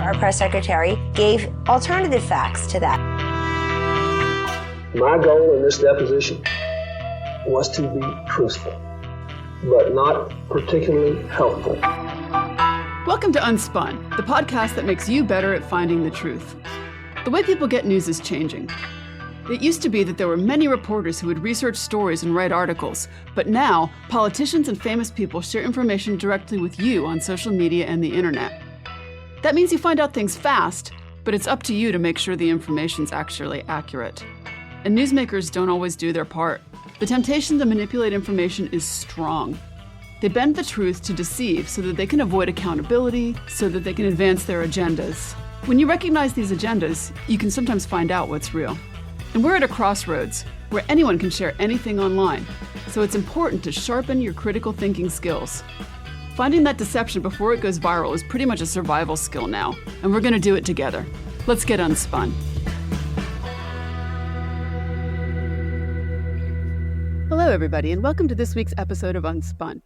our press secretary, gave alternative facts to that. My goal in this deposition was to be truthful, but not particularly helpful. Welcome to Unspun, the podcast that makes you better at finding the truth. The way people get news is changing. It used to be that there were many reporters who would research stories and write articles, but now politicians and famous people share information directly with you on social media and the internet. That means you find out things fast, but it's up to you to make sure the information's actually accurate. And newsmakers don't always do their part. The temptation to manipulate information is strong. They bend the truth to deceive so that they can avoid accountability, so that they can advance their agendas. When you recognize these agendas, you can sometimes find out what's real. And we're at a crossroads where anyone can share anything online, so it's important to sharpen your critical thinking skills. Finding that deception before it goes viral is pretty much a survival skill now, and we're going to do it together. Let's get unspun. Hello, everybody, and welcome to this week's episode of Unspun.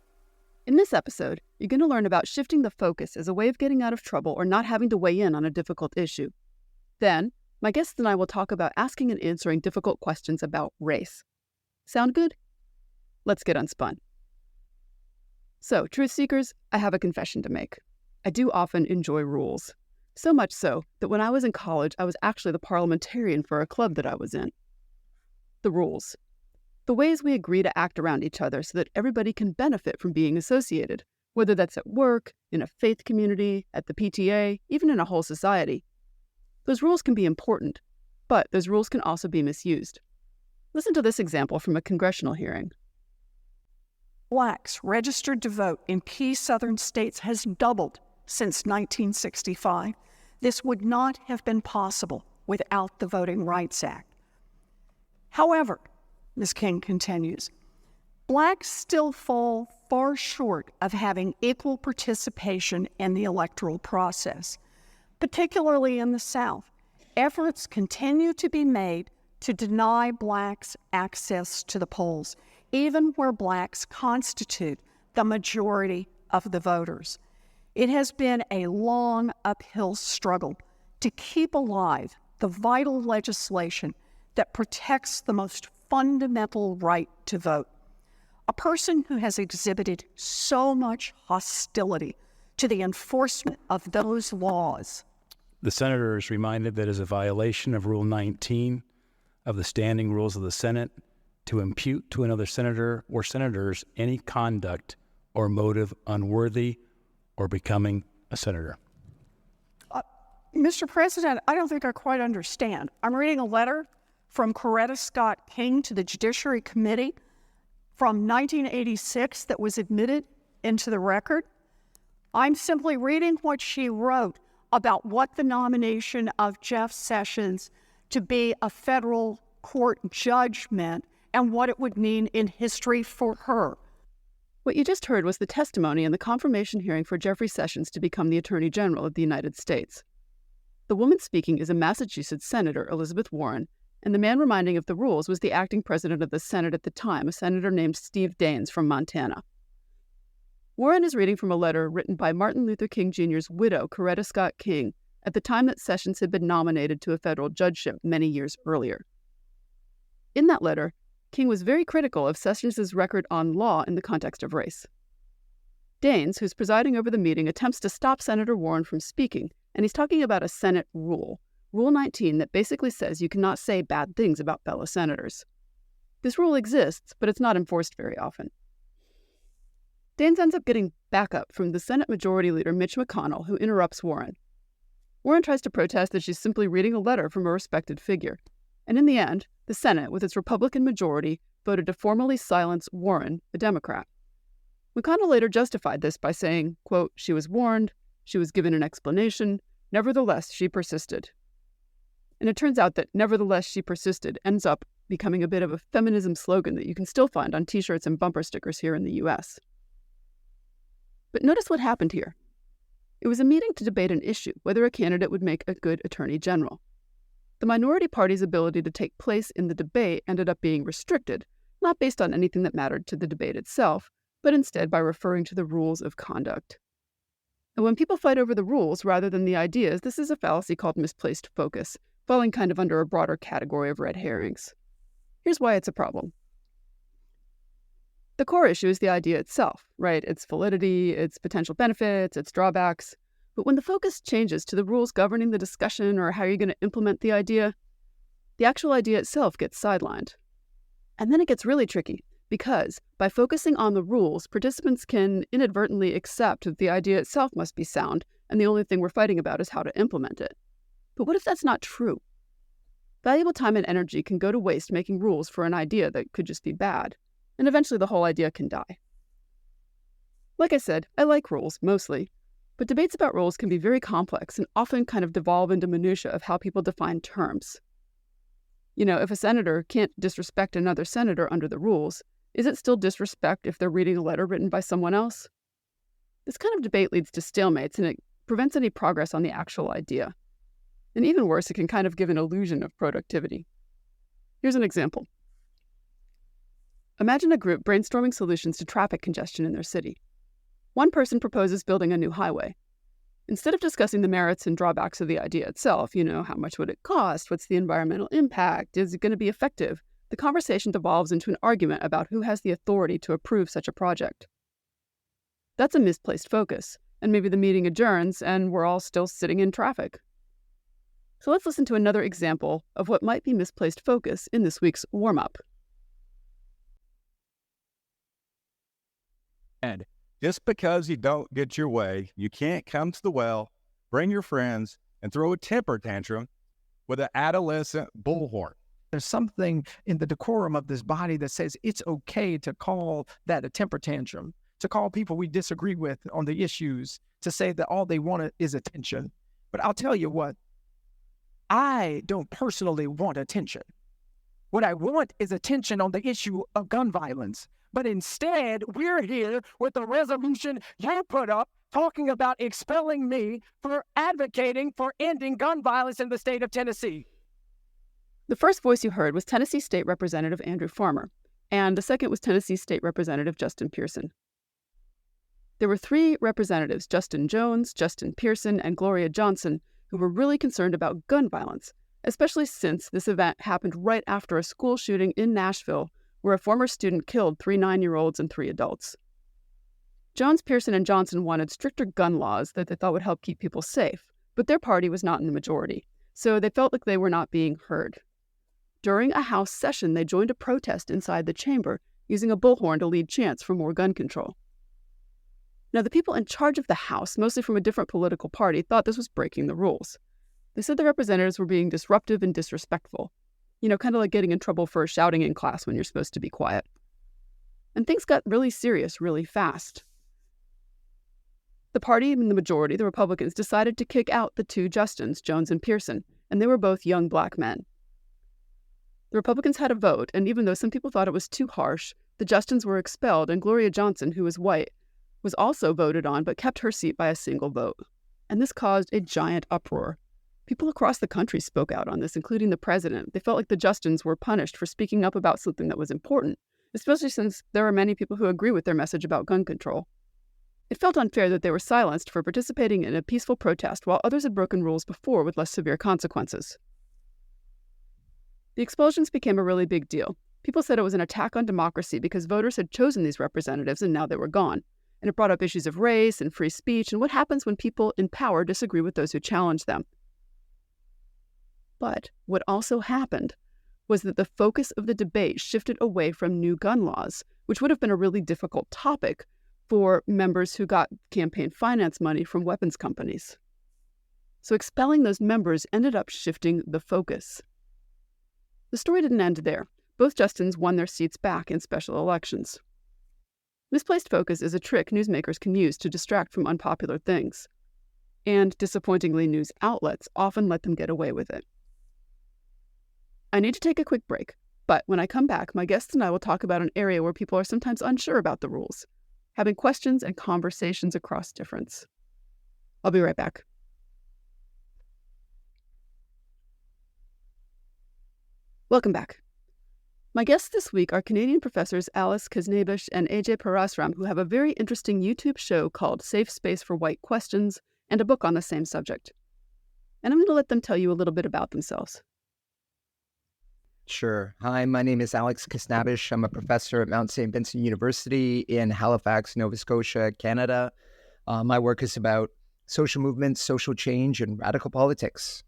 In this episode, you're going to learn about shifting the focus as a way of getting out of trouble or not having to weigh in on a difficult issue. Then, my guests and I will talk about asking and answering difficult questions about race. Sound good? Let's get unspun. So, truth seekers, I have a confession to make. I do often enjoy rules. So much so that when I was in college, I was actually the parliamentarian for a club that I was in. The rules. The ways we agree to act around each other so that everybody can benefit from being associated, whether that's at work, in a faith community, at the PTA, even in a whole society. Those rules can be important, but those rules can also be misused. Listen to this example from a congressional hearing. Blacks registered to vote in key southern states has doubled since 1965. This would not have been possible without the Voting Rights Act. However, Ms. King continues, Blacks still fall far short of having equal participation in the electoral process. Particularly in the South, efforts continue to be made to deny Blacks access to the polls, even where Blacks constitute the majority of the voters. It has been a long uphill struggle to keep alive the vital legislation that protects the most fundamental right to vote. A person who has exhibited so much hostility to the enforcement of those laws. The senator is reminded that it is a violation of Rule 19 of the standing rules of the Senate to impute to another senator or senators any conduct or motive unworthy or becoming a senator. Mr. President, I don't think I quite understand. I'm reading a letter from Coretta Scott King to the Judiciary Committee from 1986 that was admitted into the record. I'm simply reading what she wrote about what the nomination of Jeff Sessions to be a federal court judge meant and what it would mean in history for her. What you just heard was the testimony in the confirmation hearing for Jeffrey Sessions to become the Attorney General of the United States. The woman speaking is a Massachusetts Senator, Elizabeth Warren, and the man reminding of the rules was the acting president of the Senate at the time, a senator named Steve Daines from Montana. Warren is reading from a letter written by Martin Luther King Jr.'s widow, Coretta Scott King, at the time that Sessions had been nominated to a federal judgeship many years earlier. In that letter, King was very critical of Sessions' record on law in the context of race. Daines, who's presiding over the meeting, attempts to stop Senator Warren from speaking, and he's talking about a Senate rule, Rule 19, that basically says you cannot say bad things about fellow senators. This rule exists, but it's not enforced very often. Daines ends up getting backup from the Senate Majority Leader Mitch McConnell, who interrupts Warren. Warren tries to protest that she's simply reading a letter from a respected figure. And in the end, the Senate, with its Republican majority, voted to formally silence Warren, a Democrat. McConnell later justified this by saying, quote, "She was warned, she was given an explanation, nevertheless she persisted." And it turns out that "nevertheless she persisted" ends up becoming a bit of a feminism slogan that you can still find on t-shirts and bumper stickers here in the U.S. But notice what happened here. It was a meeting to debate an issue, whether a candidate would make a good attorney general. The minority party's ability to take place in the debate ended up being restricted, not based on anything that mattered to the debate itself, but instead by referring to the rules of conduct. And when people fight over the rules rather than the ideas, this is a fallacy called misplaced focus, falling kind of under a broader category of red herrings. Here's why it's a problem. The core issue is the idea itself, right? Its validity, its potential benefits, its drawbacks. But when the focus changes to the rules governing the discussion or how you're going to implement the idea, the actual idea itself gets sidelined. And then it gets really tricky, because by focusing on the rules, participants can inadvertently accept that the idea itself must be sound, and the only thing we're fighting about is how to implement it. But what if that's not true? Valuable time and energy can go to waste making rules for an idea that could just be bad, and eventually the whole idea can die. Like I said, I like rules, mostly, but debates about rules can be very complex and often kind of devolve into minutiae of how people define terms. You know, if a senator can't disrespect another senator under the rules, is it still disrespect if they're reading a letter written by someone else? This kind of debate leads to stalemates, and it prevents any progress on the actual idea. And even worse, it can kind of give an illusion of productivity. Here's an example. Imagine a group brainstorming solutions to traffic congestion in their city. One person proposes building a new highway. Instead of discussing the merits and drawbacks of the idea itself, how much would it cost? What's the environmental impact? Is it going to be effective? The conversation devolves into an argument about who has the authority to approve such a project. That's a misplaced focus, and maybe the meeting adjourns and we're all still sitting in traffic. So let's listen to another example of what might be misplaced focus in this week's warm-up. And just because you don't get your way, you can't come to the well, bring your friends, and throw a temper tantrum with an adolescent bullhorn. There's something in the decorum of this body that says it's okay to call that a temper tantrum, to call people we disagree with on the issues, to say that all they want is attention. But I'll tell you what, I don't personally want attention. What I want is attention on the issue of gun violence. But instead, we're here with a resolution you put up talking about expelling me for advocating for ending gun violence in the state of Tennessee. The first voice you heard was Tennessee State Representative Andrew Farmer, and the second was Tennessee State Representative Justin Pearson. There were three representatives, Justin Jones, Justin Pearson, and Gloria Johnson, who were really concerned about gun violence, especially since this event happened right after a school shooting in Nashville where a former student killed 3 9-year-olds and 3 adults. Jones, Pearson, and Johnson wanted stricter gun laws that they thought would help keep people safe, but their party was not in the majority, so they felt like they were not being heard. During a House session, they joined a protest inside the chamber, using a bullhorn to lead chants for more gun control. Now, the people in charge of the House, mostly from a different political party, thought this was breaking the rules. They said the representatives were being disruptive and disrespectful. Kind of like getting in trouble for shouting in class when you're supposed to be quiet. And things got really serious really fast. The party in the majority, the Republicans, decided to kick out the 2 Justins, Jones and Pearson, and they were both young black men. The Republicans had a vote, and even though some people thought it was too harsh, the Justins were expelled, and Gloria Johnson, who was white, was also voted on but kept her seat by a single vote. And this caused a giant uproar. People across the country spoke out on this, including the president. They felt like the Justins were punished for speaking up about something that was important, especially since there are many people who agree with their message about gun control. It felt unfair that they were silenced for participating in a peaceful protest while others had broken rules before with less severe consequences. The expulsions became a really big deal. People said it was an attack on democracy because voters had chosen these representatives and now they were gone. And it brought up issues of race and free speech and what happens when people in power disagree with those who challenge them. But what also happened was that the focus of the debate shifted away from new gun laws, which would have been a really difficult topic for members who got campaign finance money from weapons companies. So expelling those members ended up shifting the focus. The story didn't end there. Both Justins won their seats back in special elections. Misplaced focus is a trick newsmakers can use to distract from unpopular things. And disappointingly, news outlets often let them get away with it. I need to take a quick break, but when I come back, my guests and I will talk about an area where people are sometimes unsure about the rules, having questions and conversations across difference. I'll be right back. Welcome back. My guests this week are Canadian professors Alex Khasnabish and Ajay Parasram, who have a very interesting YouTube show called Safe Space for White Questions and a book on the same subject. And I'm going to let them tell you a little bit about themselves. Sure. Hi, my name is Alex Khasnabish. I'm a professor at Mount St. Vincent University in Halifax, Nova Scotia, Canada. My work is about social movements, social change, and radical politics.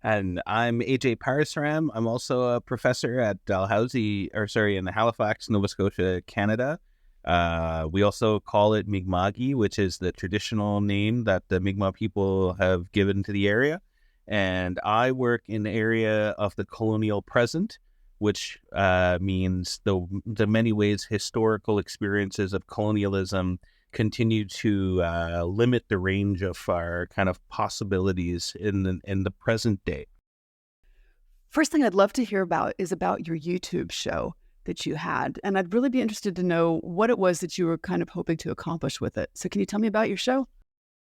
And I'm Ajay Parasram. I'm also a professor at in Halifax, Nova Scotia, Canada. We also call it Mi'kma'ki, which is the traditional name that the Mi'kmaq people have given to the area. And I work in the area of the colonial present, which means the many ways historical experiences of colonialism continue to limit the range of our kind of possibilities in the present day. First thing I'd love to hear about is about your YouTube show that you had. And I'd really be interested to know what it was that you were kind of hoping to accomplish with it. So can you tell me about your show?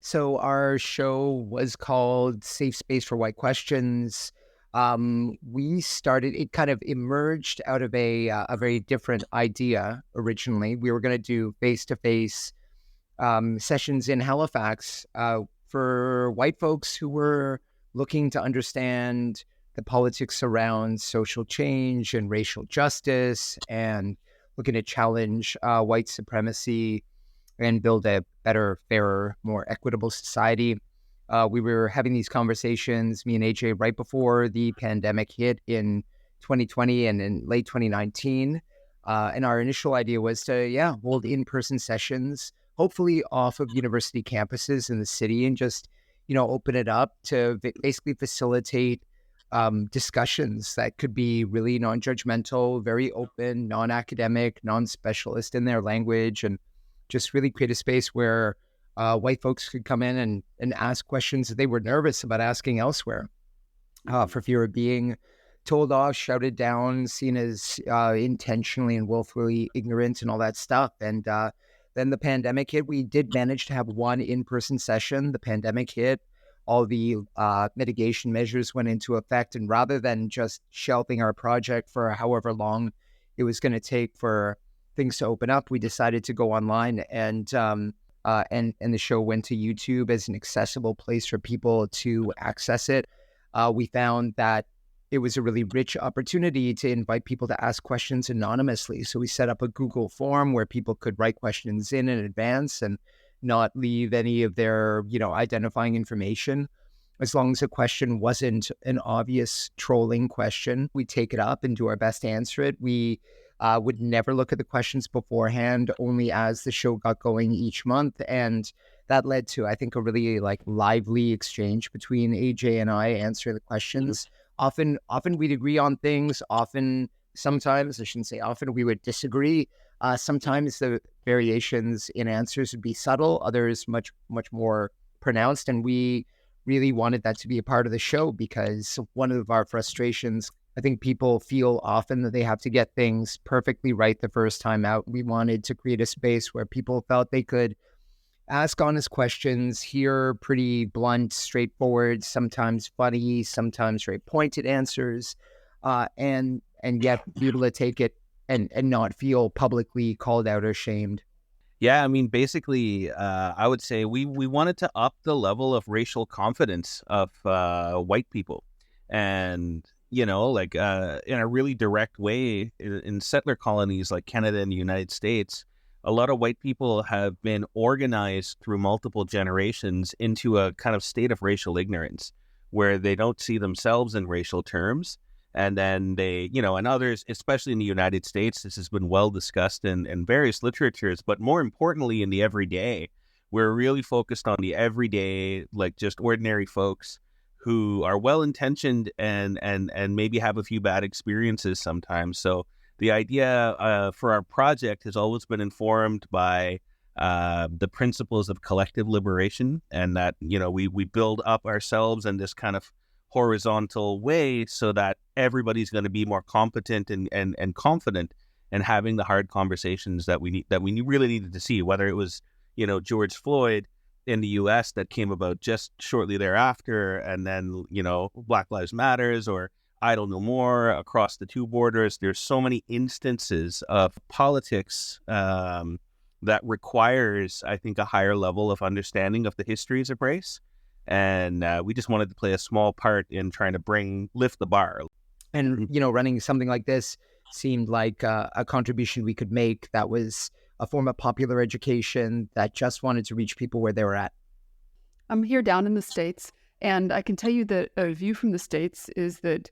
So our show was called Safe Space for White Questions. It kind of emerged out of a very different idea originally. We were going to do face-to-face sessions in Halifax for white folks who were looking to understand the politics around social change and racial justice and looking to challenge white supremacy and build a better, fairer, more equitable society. We were having these conversations, me and Ajay, right before the pandemic hit in 2020 and in late 2019. And our initial idea was to, hold in-person sessions, hopefully off of university campuses in the city, and just, open it up to basically facilitate discussions that could be really non-judgmental, very open, non-academic, non-specialist in their language, and just really create a space where white folks could come in and ask questions that they were nervous about asking elsewhere for fear of being told off, shouted down, seen as intentionally and willfully ignorant and all that stuff. And then the pandemic hit. We did manage to have one in-person session. The pandemic hit. All the mitigation measures went into effect. And rather than just shelving our project for however long it was going to take for things to open up, we decided to go online, and the show went to YouTube as an accessible place for people to access it. We found that it was a really rich opportunity to invite people to ask questions anonymously. So we set up a Google form where people could write questions in advance and not leave any of their, identifying information. As long as the question wasn't an obvious trolling question, we take it up and do our best to answer it. We would never look at the questions beforehand, only as the show got going each month. And that led to, I think, a really lively exchange between Ajay and I answering the questions. Often we'd agree on things. Sometimes, I shouldn't say often, we would disagree. Sometimes the variations in answers would be subtle, others much, much more pronounced. And we really wanted that to be a part of the show, because one of our frustrations, I think people feel often that they have to get things perfectly right the first time out. We wanted to create a space where people felt they could ask honest questions, hear pretty blunt, straightforward, sometimes funny, sometimes very pointed answers, and yet be able to take it and not feel publicly called out or shamed. Yeah, I mean, basically, I would say we wanted to up the level of racial confidence of white people. And, in a really direct way, in settler colonies like Canada and the United States, a lot of white people have been organized through multiple generations into a kind of state of racial ignorance, where they don't see themselves in racial terms. And then they, and others, especially in the United States, this has been well discussed in various literatures, but more importantly in the everyday, we're really focused on the everyday, just ordinary folks who are well-intentioned and maybe have a few bad experiences sometimes. So the idea for our project has always been informed by the principles of collective liberation, and that, we build up ourselves in this kind of horizontal way so that everybody's going to be more competent and confident in having the hard conversations that we really needed to see, whether it was, George Floyd in the U.S. that came about just shortly thereafter, and then, Black Lives Matters, or Idle No More, across the two borders. There's so many instances of politics that requires, I think, a higher level of understanding of the histories of race. And we just wanted to play a small part in trying to lift the bar. And, running something like this seemed like a contribution we could make that was a form of popular education that just wanted to reach people where they were at. I'm here down in the States, and I can tell you that a view from the States is that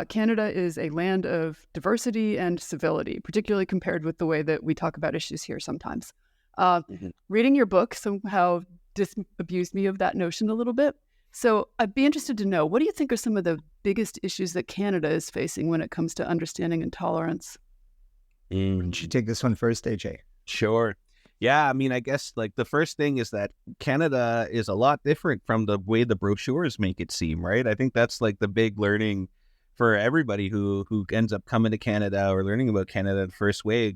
Canada is a land of diversity and civility, particularly compared with the way that we talk about issues here sometimes. Reading your book somehow disabused me of that notion a little bit. So I'd be interested to know, what do you think are some of the biggest issues that Canada is facing when it comes to understanding intolerance? Why don't you take this one first, AJ? Sure. Yeah, I mean, I guess like the first thing is that Canada is a lot different from the way the brochures make it seem, right? I think that's like the big learning for everybody who ends up coming to Canada or learning about Canada the first way.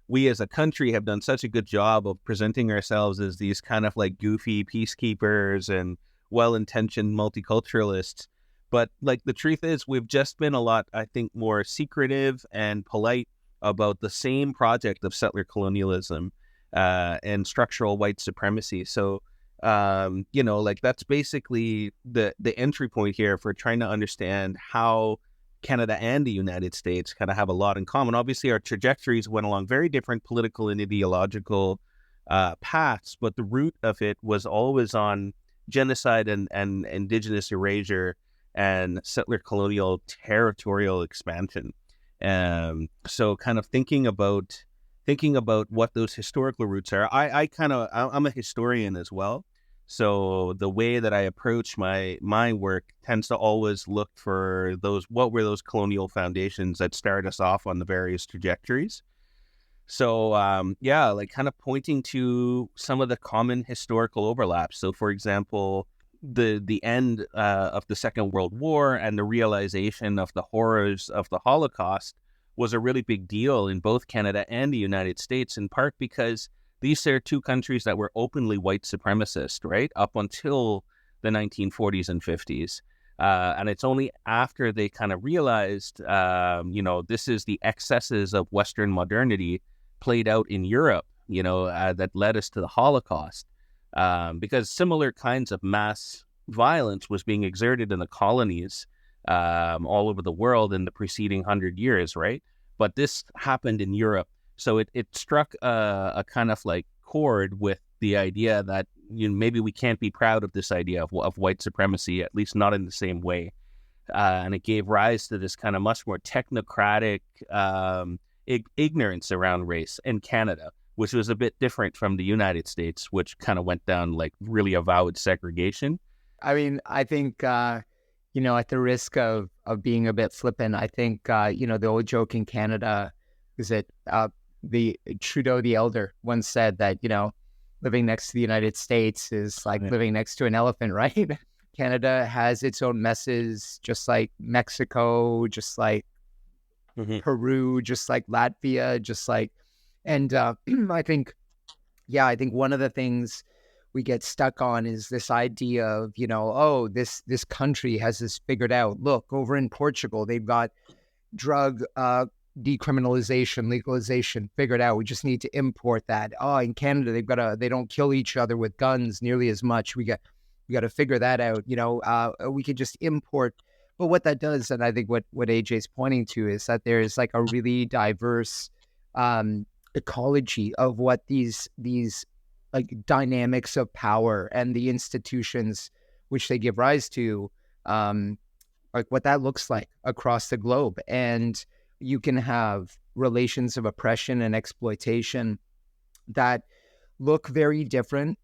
We as a country have done such a good job of presenting ourselves as these kind of like goofy peacekeepers and well-intentioned multiculturalists. But like the truth is, we've just been a lot, I think, more secretive and polite about the same project of settler colonialism and structural white supremacy. So, like that's basically the entry point here for trying to understand how Canada and the United States kind of have a lot in common. Obviously, our trajectories went along very different political and ideological paths, but the root of it was always on genocide and indigenous erasure and settler colonial territorial expansion. So kind of thinking about what those historical roots are. I'm a historian as well. So the way that I approach my work tends to always look for what were those colonial foundations that start us off on the various trajectories. So like kind of pointing to some of the common historical overlaps. So for example, the end of the Second World War and the realization of the horrors of the Holocaust was a really big deal in both Canada and the United States, in part because these are two countries that were openly white supremacist, right, up until the 1940s and 50s. And it's only after they kind of realized, this is the excesses of Western modernity played out in Europe, that led us to the Holocaust. Because similar kinds of mass violence was being exerted in the colonies all over the world in the preceding 100 years, right? But this happened in Europe. So it struck a kind of like chord with the idea that maybe we can't be proud of this idea of white supremacy, at least not in the same way. And it gave rise to this kind of much more technocratic ignorance around race in Canada, which was a bit different from the United States, which kind of went down like really avowed segregation. I mean, I think, at the risk of being a bit flippant, I think, the old joke in Canada is that the Trudeau the Elder once said that, living next to the United States is like living next to an elephant, right? Canada has its own messes, just like Mexico, just like Peru, just like Latvia, and I think one of the things we get stuck on is this idea of, this country has this figured out. Look, over in Portugal, they've got drug decriminalization, legalization figured out. We just need to import that. Oh, in Canada, they don't kill each other with guns nearly as much. We got to figure that out. We could just import. But what that does, and I think what AJ's pointing to, is that there is like a really diverse ecology of what these like dynamics of power and the institutions which they give rise to, like what that looks like across the globe. And you can have relations of oppression and exploitation that look very different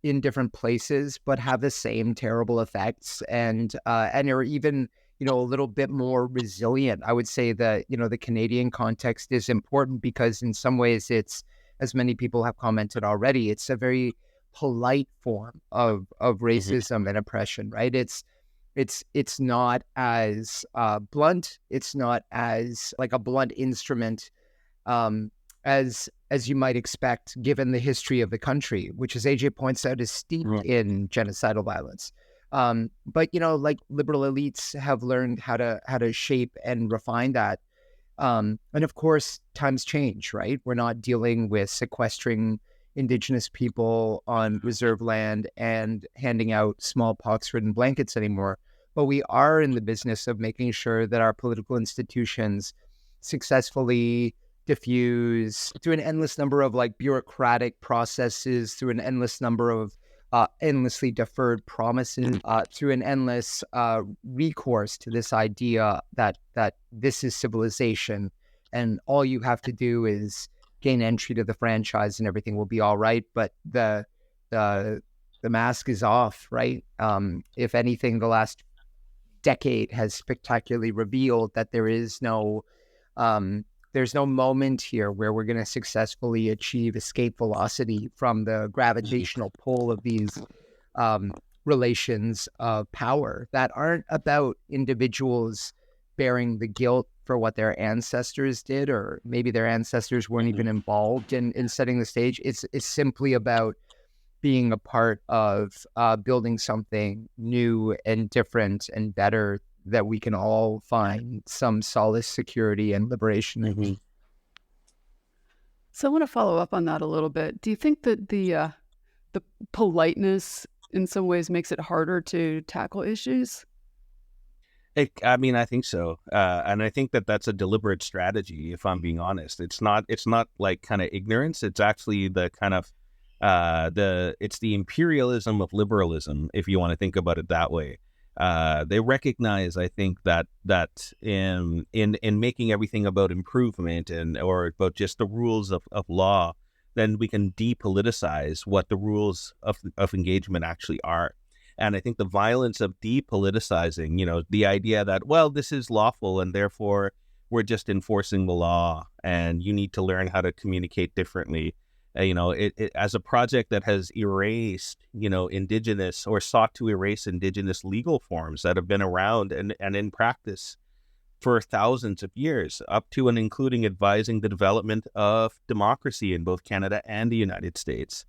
in different places, but have the same terrible effects and are even, a little bit more resilient. I would say that, the Canadian context is important because in some ways it's, as many people have commented already, it's a very polite form of racism and oppression, right? It's not as blunt. It's not as like a blunt instrument as you might expect, given the history of the country, which, as AJ points out, is steeped in genocidal violence. But like liberal elites have learned how to shape and refine that. And of course, times change, right? We're not dealing with sequestering Indigenous people on reserve land and handing out smallpox-ridden blankets anymore. But we are in the business of making sure that our political institutions successfully diffuse through an endless number of like bureaucratic processes, through an endless number of endlessly deferred promises, through an endless recourse to this idea that this is civilization, and all you have to do is gain entry to the franchise and everything will be all right. But the mask is off, right? If anything, the last decade has spectacularly revealed that there's no moment here where we're going to successfully achieve escape velocity from the gravitational pull of these relations of power that aren't about individuals bearing the guilt for what their ancestors did, or maybe their ancestors weren't even involved in setting the stage. It's simply about being a part of building something new and different and better that we can all find some solace, security, and liberation in. So I want to follow up on that a little bit. Do you think that the politeness in some ways makes it harder to tackle issues? I mean, I think so, and I think that that's a deliberate strategy. If I'm being honest, it's not like kind of ignorance. It's actually the kind of it's the imperialism of liberalism, if you want to think about it that way. They recognize, I think, that in making everything about improvement or about just the rules of law, then we can depoliticize what the rules of engagement actually are. And I think the violence of depoliticizing, the idea that, well, this is lawful and therefore we're just enforcing the law and you need to learn how to communicate differently. It as a project that has erased, indigenous or sought to erase indigenous legal forms that have been around and in practice for thousands of years, up to and including advising the development of democracy in both Canada and the United States.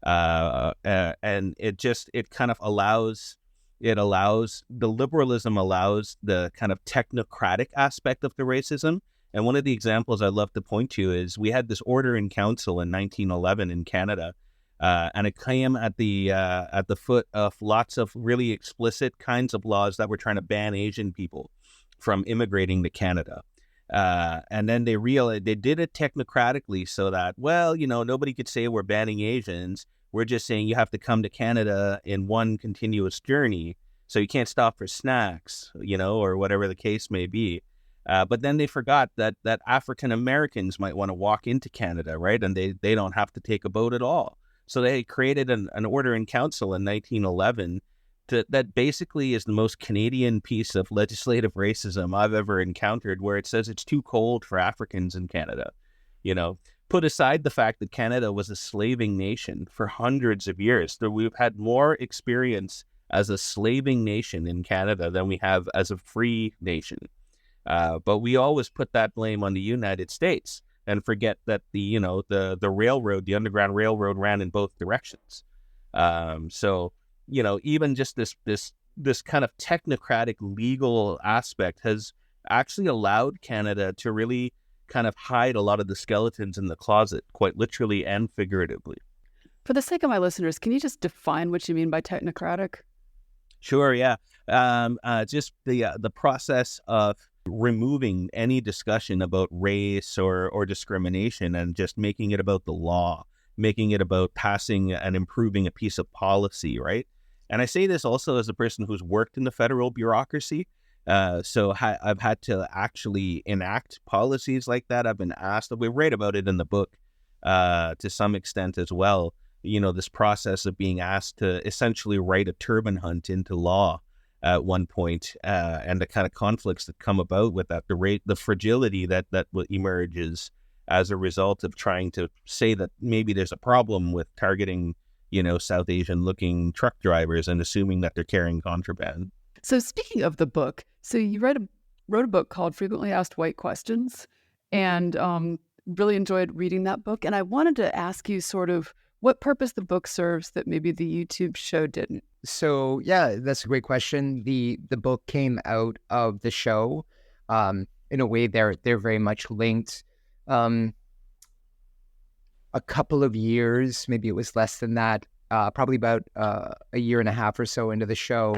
And it kind of allows the liberalism allows the kind of technocratic aspect of the racism. And one of the examples I love to point to is we had this order in council in 1911 in Canada, and it came at the foot of lots of really explicit kinds of laws that were trying to ban Asian people from immigrating to Canada. And then they realized they did it technocratically so that, well, nobody could say we're banning Asians. We're just saying you have to come to Canada in one continuous journey, so you can't stop for snacks, or whatever the case may be. But then they forgot that African Americans might want to walk into Canada, right? And they don't have to take a boat at all. So they created an order in council in 1911 that basically is the most Canadian piece of legislative racism I've ever encountered, where it says it's too cold for Africans in Canada. Put aside the fact that Canada was a slaving nation for hundreds of years. So we've had more experience as a slaving nation in Canada than we have as a free nation. But we always put that blame on the United States and forget that the railroad, the Underground Railroad, ran in both directions. So even just this kind of technocratic legal aspect has actually allowed Canada to really kind of hide a lot of the skeletons in the closet, quite literally and figuratively. For the sake of my listeners, can you just define what you mean by technocratic? Sure, yeah. Just the process of removing any discussion about race or discrimination and just making it about the law, making it about passing and improving a piece of policy, right? And I say this also as a person who's worked in the federal bureaucracy. So I've had to actually enact policies like that. I've been asked, we write about it in the book to some extent as well, this process of being asked to essentially write a turban hunt into law at one point, and the kind of conflicts that come about with that, the fragility that emerges as a result of trying to say that maybe there's a problem with targeting, South Asian looking truck drivers and assuming that they're carrying contraband. So speaking of the book, so you wrote a book called Frequently Asked White Questions, and really enjoyed reading that book. And I wanted to ask you sort of what purpose the book serves that maybe the YouTube show didn't? So yeah, that's a great question. The book came out of the show. In a way, they're very much linked. A couple of years, maybe it was less than that, probably about a year and a half or so into the show,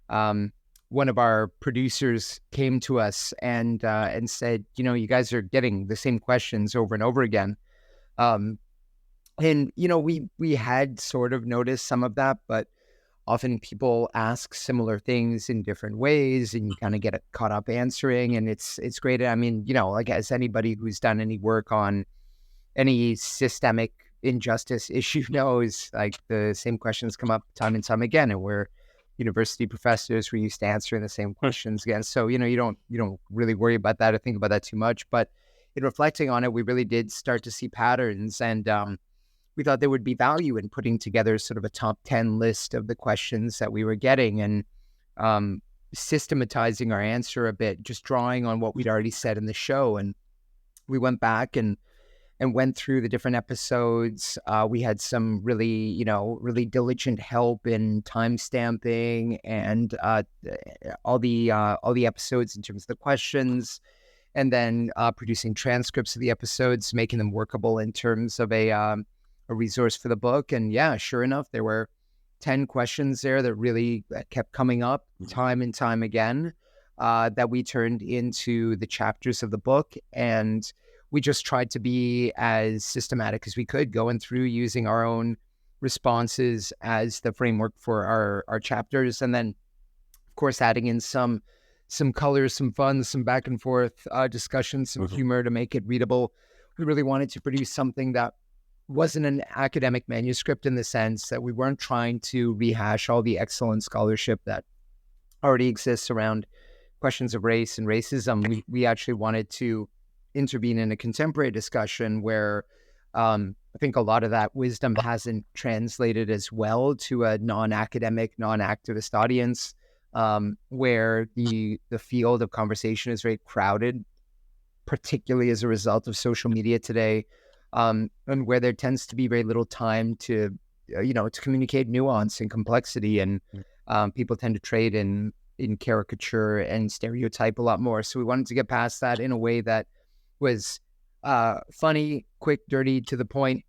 one of our producers came to us and said, you guys are getting the same questions over and over again. And we had sort of noticed some of that, but often people ask similar things in different ways, and you kind of get caught up answering, and it's great. I mean, like as anybody who's done any work on any systemic injustice issue knows, like the same questions come up time and time again, and we're university professors, we're used to answering the same questions again. So, you don't really worry about that or think about that too much. But in reflecting on it, we really did start to see patterns, and we thought there would be value in putting together sort of a top 10 list of the questions that we were getting and systematizing our answer a bit, just drawing on what we'd already said in the show. And we went back and went through the different episodes. We had some really, really diligent help in time stamping and all the episodes in terms of the questions, and then producing transcripts of the episodes, making them workable in terms of a resource for the book. And yeah, sure enough, there were 10 questions there that really kept coming up time and time again, that we turned into the chapters of the book. And we just tried to be as systematic as we could, going through using our own responses as the framework for our chapters. And then, of course, adding in some colors, some fun, some back and forth discussions, some humor to make it readable. We really wanted to produce something that wasn't an academic manuscript, in the sense that we weren't trying to rehash all the excellent scholarship that already exists around questions of race and racism. We actually wanted to intervene in a contemporary discussion where I think a lot of that wisdom hasn't translated as well to a non-academic, non-activist audience, where the field of conversation is very crowded, particularly as a result of social media today, and where there tends to be very little time to communicate nuance and complexity, and people tend to trade in caricature and stereotype a lot more. So we wanted to get past that in a way that was funny, quick, dirty, to the point,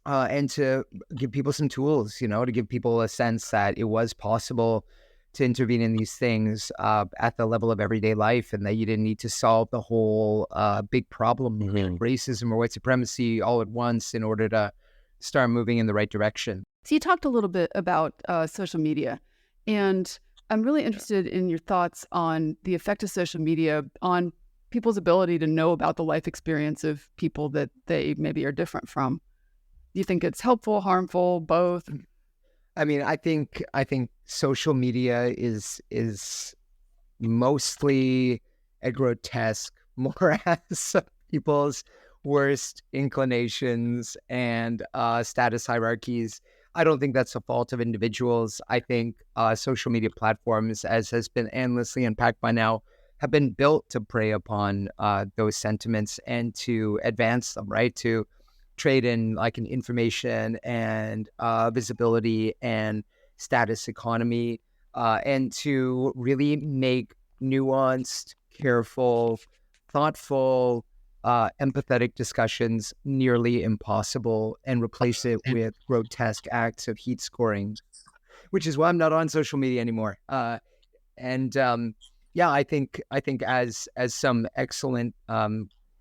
and to give people some tools, to give people a sense that it was possible to intervene in these things at the level of everyday life, and that you didn't need to solve the whole big problem of racism or white supremacy all at once in order to start moving in the right direction. So you talked a little bit about social media, and I'm really interested in your thoughts on the effect of social media on people's ability to know about the life experience of people that they maybe are different from. Do you think it's helpful, harmful, both? I mean, I think social media is mostly a grotesque morass of people's worst inclinations and status hierarchies. I don't think that's a fault of individuals. I think social media platforms, as has been endlessly unpacked by now, have been built to prey upon those sentiments and to advance them, right? To trade in like an information and visibility and status economy, and to really make nuanced, careful, thoughtful, empathetic discussions nearly impossible, and replace it with grotesque acts of heat scoring, which is why I'm not on social media anymore. Yeah, I think as some excellent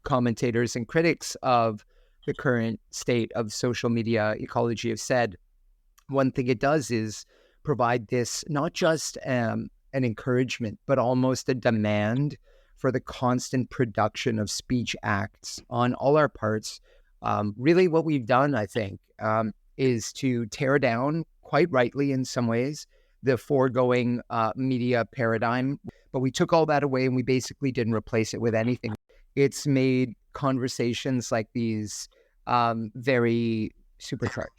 commentators and critics of the current state of social media ecology have said, one thing it does is provide this not just an encouragement, but almost a demand for the constant production of speech acts on all our parts. Really what we've done, I think, is to tear down, quite rightly in some ways, the foregoing media paradigm. But we took all that away and we basically didn't replace it with anything. It's made conversations like these very supercharged,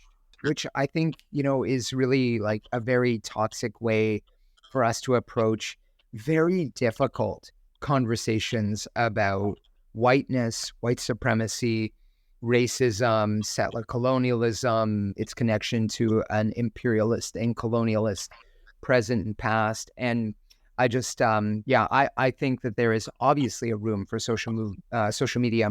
which I think, is really like a very toxic way for us to approach very difficult conversations about whiteness, white supremacy, racism, settler colonialism, its connection to an imperialist and colonialist present and past. And I just, I think that there is obviously a room for social media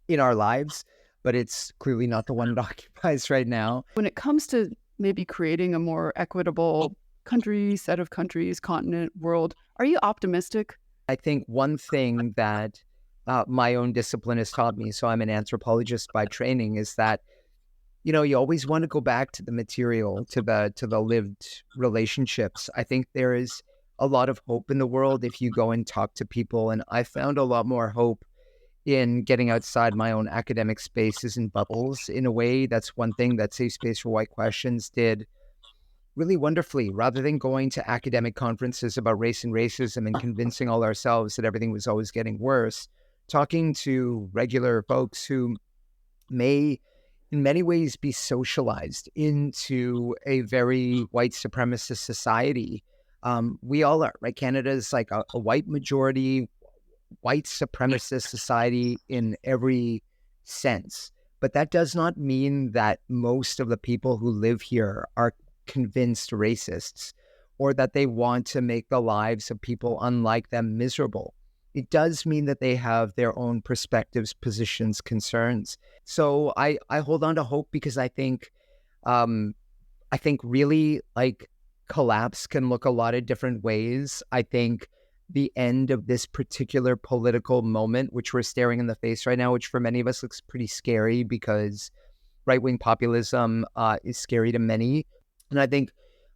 in our lives, but it's clearly not the one it occupies right now. When it comes to maybe creating a more equitable country, set of countries, continent, world, are you optimistic? I think one thing that my own discipline has taught me, so I'm an anthropologist by training, is that, you always want to go back to the material, to the lived relationships. I think there is a lot of hope in the world if you go and talk to people. And I found a lot more hope in getting outside my own academic spaces and bubbles. In a way, that's one thing that Safe Space for White Questions did really wonderfully. Rather than going to academic conferences about race and racism and convincing all ourselves that everything was always getting worse, talking to regular folks who may in many ways be socialized into a very white supremacist society. We all are, right? Canada is like a white majority, white supremacist society in every sense. But that does not mean that most of the people who live here are convinced racists or that they want to make the lives of people unlike them miserable. It does mean that they have their own perspectives, positions, concerns. So I hold on to hope because I think really like collapse can look a lot of different ways. I think the end of this particular political moment, which we're staring in the face right now, which for many of us looks pretty scary because right-wing populism is scary to many. And I think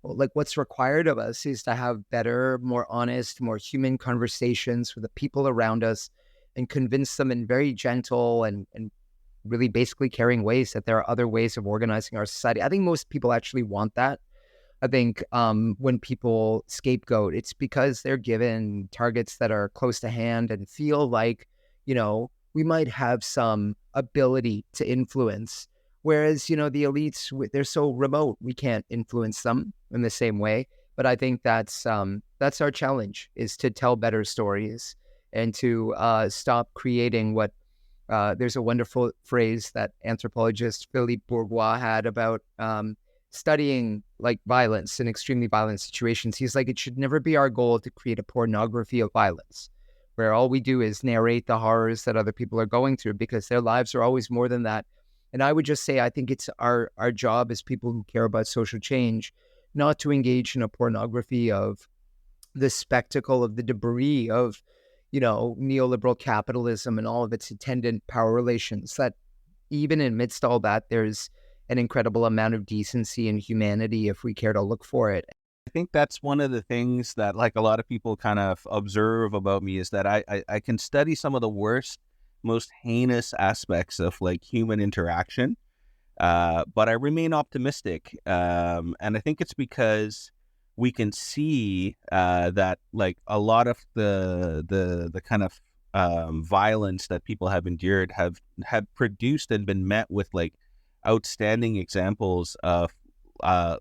like what's required of us is to have better, more honest, more human conversations with the people around us and convince them in very gentle and really basically caring ways that there are other ways of organizing our society. I think most people actually want that. I think when people scapegoat, it's because they're given targets that are close to hand and feel like, we might have some ability to influence. Whereas, the elites, they're so remote, we can't influence them in the same way. But I think that's our challenge, is to tell better stories and to stop creating what there's a wonderful phrase that anthropologist Philippe Bourgois had about studying like violence in extremely violent situations. He's like, it should never be our goal to create a pornography of violence, where all we do is narrate the horrors that other people are going through, because their lives are always more than that. And I would just say, I think it's our job as people who care about social change, not to engage in a pornography of the spectacle of the debris of, neoliberal capitalism and all of its attendant power relations. That even amidst all that, there's an incredible amount of decency and humanity if we care to look for it. I think that's one of the things that like a lot of people kind of observe about me, is that I can study some of the worst, most heinous aspects of like human interaction, but I remain optimistic, and I think it's because we can see that like a lot of the kind of violence that people have endured have produced and been met with like outstanding examples of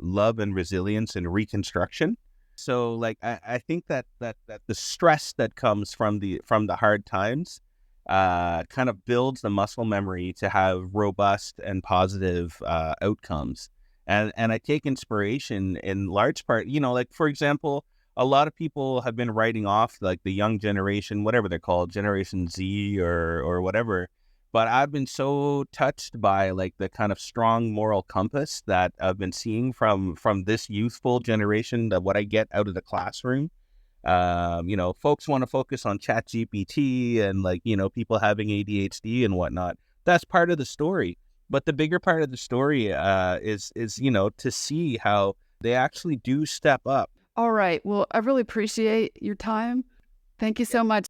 love and resilience and reconstruction. So like I think that the stress that comes from the hard times kind of builds the muscle memory to have robust and positive outcomes. And I take inspiration in large part, like, for example, a lot of people have been writing off like the young generation, whatever they're called, Generation Z or whatever. But I've been so touched by like the kind of strong moral compass that I've been seeing from this youthful generation, that what I get out of the classroom. Folks want to focus on ChatGPT and like, people having ADHD and whatnot. That's part of the story. But the bigger part of the story is to see how they actually do step up. All right. Well, I really appreciate your time. Thank you so much.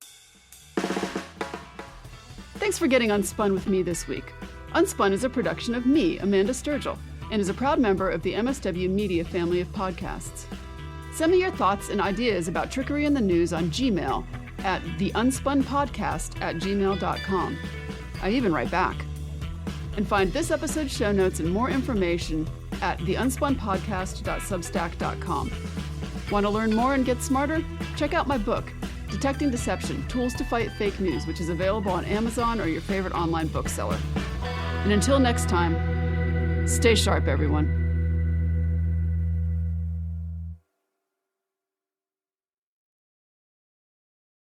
Thanks for getting Unspun with me this week. Unspun is a production of me, Amanda Sturgill, and is a proud member of the MSW Media family of podcasts. Send me your thoughts and ideas about trickery in the news on Gmail at TheUnspunPodcast@gmail.com. I even write back. And find this episode's show notes and more information at TheUnspunPodcast.substack.com. Want to learn more and get smarter? Check out my book, Detecting Deception, Tools to Fight Fake News, which is available on Amazon or your favorite online bookseller. And until next time, stay sharp, everyone.